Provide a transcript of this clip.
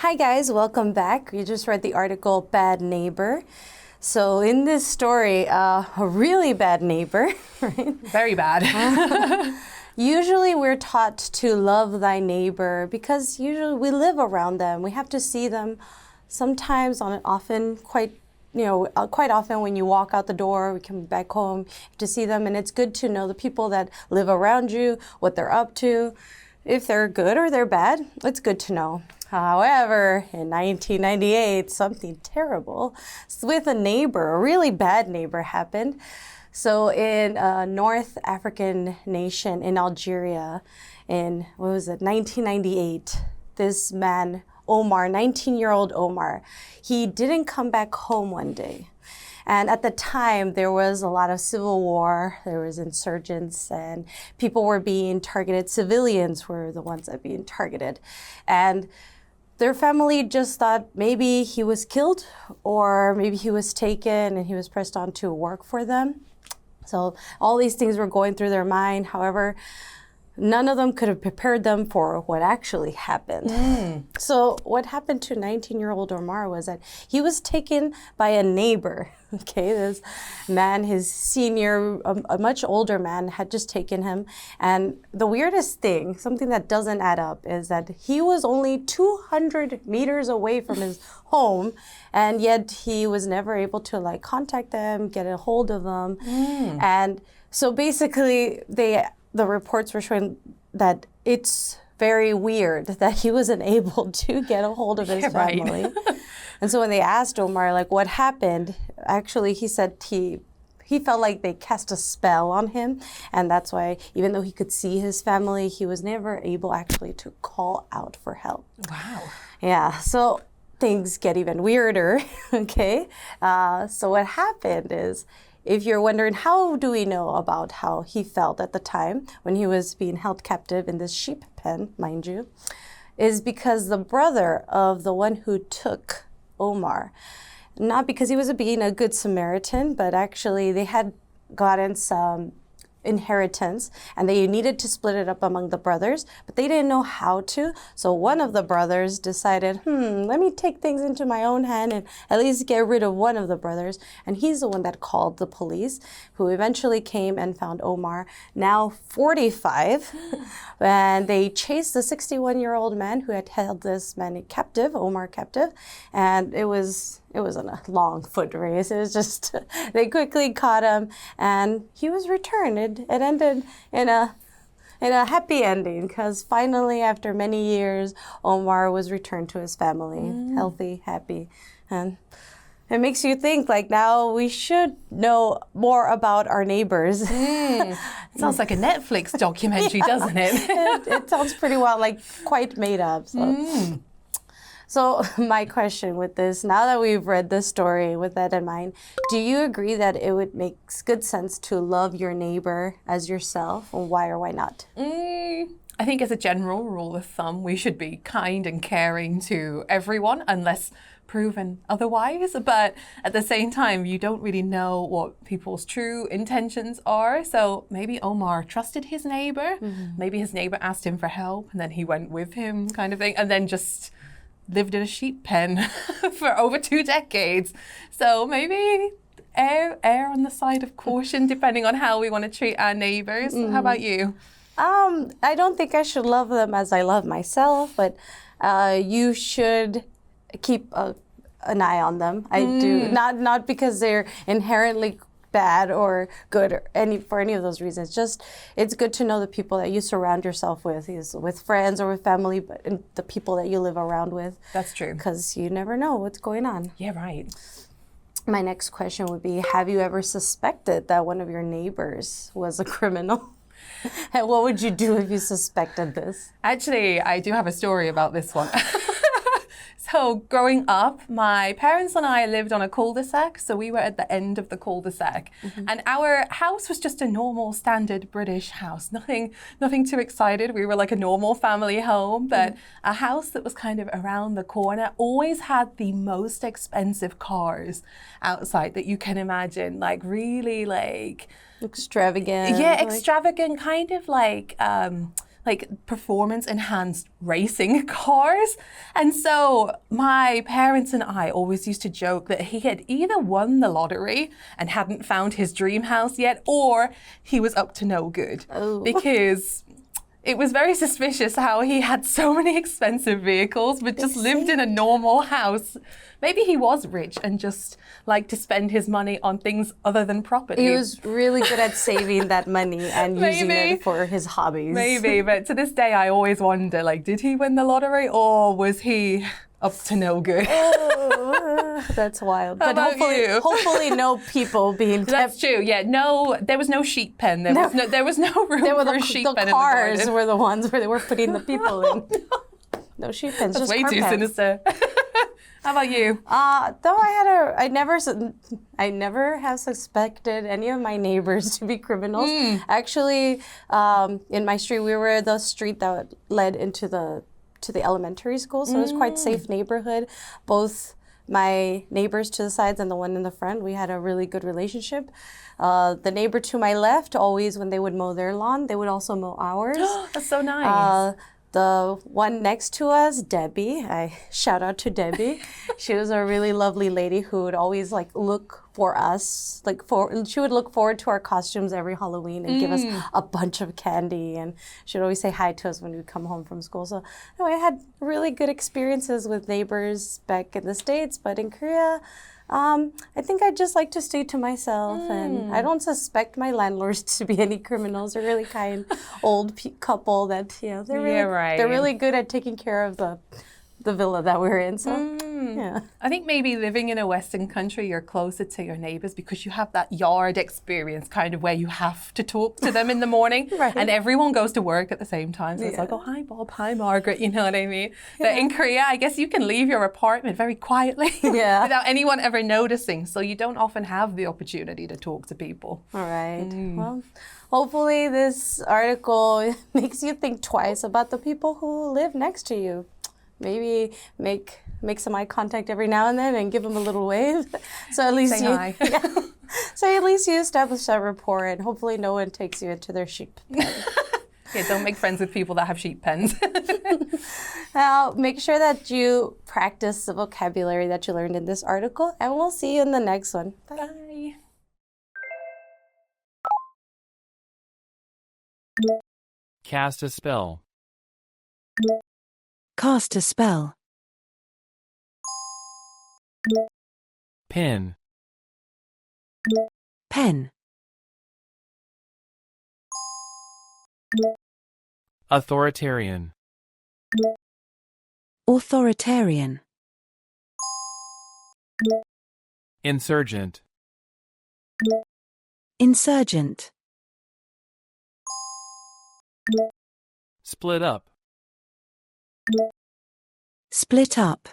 Hi guys, welcome back. You just read the article Bad Neighbor. So in this story, a really bad neighbor, right? Very bad. Usually we're taught to love thy neighbor because usually we live around them. We have to see them sometimes quite often when you walk out the door, we come back home to see them, and it's good to know the people that live around you, what they're up to. If they're good or they're bad, it's good to know. However, in 1998, something terrible with a neighbor, a really bad neighbor happened. So in a North African nation in Algeria in, 1998, this man, Omar, 19-year-old Omar, he didn't come back home one day. And at the time, there was a lot of civil war, there was insurgents, and people were being targeted. Civilians were the ones that were being targeted. And their family just thought maybe he was killed or maybe he was taken and he was pressed on to work for them. So all these things were going through their mind. However, none of them could have prepared them for what actually happened. So what happened to 19-year-old Omar was that he was taken by a neighbor. Okay, this man, his senior, a much older man, had just taken him. And the weirdest thing, something that doesn't add up, is that he was only 200 meters away from his home, and yet he was never able to contact them, get a hold of them. And so basically, the reports were showing that it's very weird that he wasn't able to get a hold of his family. Right. And so when they asked Omar, what happened, actually he said he felt like they cast a spell on him. And that's why, even though he could see his family, he was never able actually to call out for help. Wow. Yeah, so things get even weirder, okay? So what happened is, if you're wondering, how do we know about how he felt at the time when he was being held captive in this sheep pen, mind you, is because the brother of the one who took Omar, not because he was being a good Samaritan, but actually they had gotten some inheritance and they needed to split it up among the brothers, but they didn't know how to. So one of the brothers decided, let me take things into my own hand and at least get rid of one of the brothers. And he's the one that called the police, who eventually came and found Omar, now 45. And they chased the 61-year-old man who had held this man captive, Omar captive. And it wasn't a long foot race. It was just, they quickly caught him and he was returned. It ended in a happy ending because finally, after many years, Omar was returned to his family, healthy, happy. And it makes you think, now we should know more about our neighbors. It sounds like a Netflix documentary, doesn't it? It sounds pretty well, quite made up. So my question with this, now that we've read this story with that in mind, do you agree that it would make good sense to love your neighbor as yourself? Or why or why not? I think as a general rule of thumb, we should be kind and caring to everyone unless proven otherwise. But at the same time, you don't really know what people's true intentions are. So maybe Omar trusted his neighbor. Maybe his neighbor asked him for help and then he went with him, kind of thing. And then just lived in a sheep pen for over 2 decades. So maybe err on the side of caution, depending on how we want to treat our neighbors. How about you? I don't think I should love them as I love myself, but you should keep an eye on them. I do, not because they're inherently bad or good or for any of those reasons. Just, it's good to know the people that you surround yourself with friends or with family, but the people that you live around with. That's true. Because you never know what's going on. Yeah, right. My next question would be, have you ever suspected that one of your neighbors was a criminal? And what would you do if you suspected this? Actually, I do have a story about this one. So growing up, my parents and I lived on a cul-de-sac, so we were at the end of the cul-de-sac. And our house was just a normal, standard British house. Nothing too excited. We were like a normal family home, but a house that was kind of around the corner always had the most expensive cars outside that you can imagine, really extravagant. Yeah, extravagant, kind of like like performance enhanced racing cars. And so my parents and I always used to joke that he had either won the lottery and hadn't found his dream house yet, or he was up to no good. Oh. Because it was very suspicious how he had so many expensive vehicles but just lived in a normal house. Maybe he was rich and just liked to spend his money on things other than property. He was really good at saving that money and using it for his hobbies. Maybe, but to this day I always wonder, like, did he win the lottery or was he up to no good? Oh, that's wild. How But about you? hopefully no people being kept. That's true. Yeah, no, there was no sheep pen. There was no room for a sheep pen the cars in the garden. were the ones where they were putting the people in. No sheep pens, That's just way car too pens. sinister. How about you? Though I never have suspected any of my neighbors to be criminals. Actually, in my street, we were the street that led into to the elementary school, so it was quite safe neighborhood. Both my neighbors to the sides and the one in the front, we had a really good relationship. The neighbor to my left, always when they would mow their lawn, they would also mow ours. That's so nice. The one next to us, Debbie, I shout out to Debbie. She was a really lovely lady who would always like look for us, she would look forward to our costumes every Halloween and give us a bunch of candy, and she would always say hi to us when we'd come home from school. So I had really good experiences with neighbors back in the States, but in Korea, I think I just like to stay to myself, and I don't suspect my landlords to be any criminals. They're really kind old couple that they're really good at taking care of the villa that we're in. So yeah, I think maybe living in a Western country, you're closer to your neighbors because you have that yard experience, kind of where you have to talk to them in the morning, Right. and everyone goes to work at the same time. So it's like, oh, hi Bob, hi Margaret, you know what I mean? But in Korea, I guess you can leave your apartment very quietly without anyone ever noticing. So you don't often have the opportunity to talk to people. all right. Well, hopefully this article makes you think twice about the people who live next to you. Maybe make some eye contact every now and then and give them a little wave. So at least Say hi. So at least you establish that rapport, and hopefully no one takes you into their sheep pen. Yeah, don't make friends with people that have sheep pens. Now, make sure that you practice the vocabulary that you learned in this article, and we'll see you in the next one. Bye. Bye. Cast a spell. Cast a spell. Pin. Pen. Authoritarian. Authoritarian. Insurgent. Insurgent. Split up. Split up.